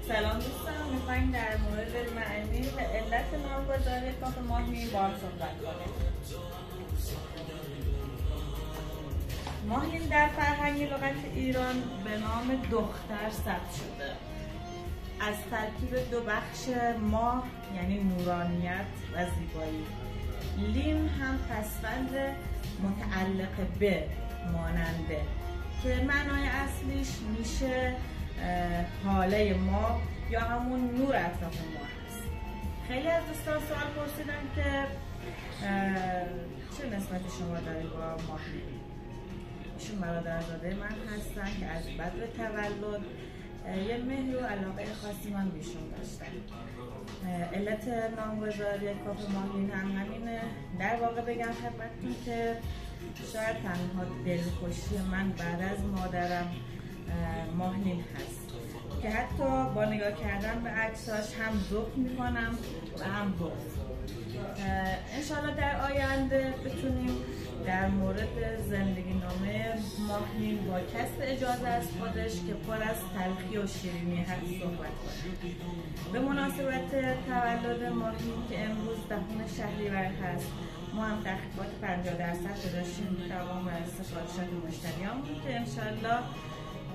سلام دوستان، میخوایم در مورد معنی و علت نامگذاری کاخ ماهی با هم صحبت کنیم. ماهی در فرهنگ لغت ایران به نام دختر ثبت شده. از ترکیب دو بخش ماه یعنی نورانیت و زیبایی، لین هم پسوند متعلق به ماننده که معنای اصلیش میشه حاله ماه یا همون نور اطراف ماه هست. خیلی از دوستان سوال پرسیدن که چه نسبتی شما داری با ماهی؟ ایشون برادرزاده من هستن که از بدو تولد یه مهر و علاقه خاصی من بیشون داشتن. علت نامگذاری کاخ ماهی هم همینه. در واقع بگم خدمتتون که شاید تنها دلخوشی من بعد از مادرم ماهی هست که حتی با نگاه کردن به عکساش هم ذوق میکنم و هم بغض. انشالله در آینده بتونیم در مورد زندگی نامه ماهی با کسب اجازه از خودش که پر از تلخی و شیرینی هست صحبت کنیم. به مناسبت تولد ماهی که امروز 10 شهریور هست، ما هم تخفیفات 50% داشتیم تمام سفارشات مشتریامون که انشالله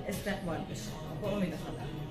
استقبال بشه. با امید خدا.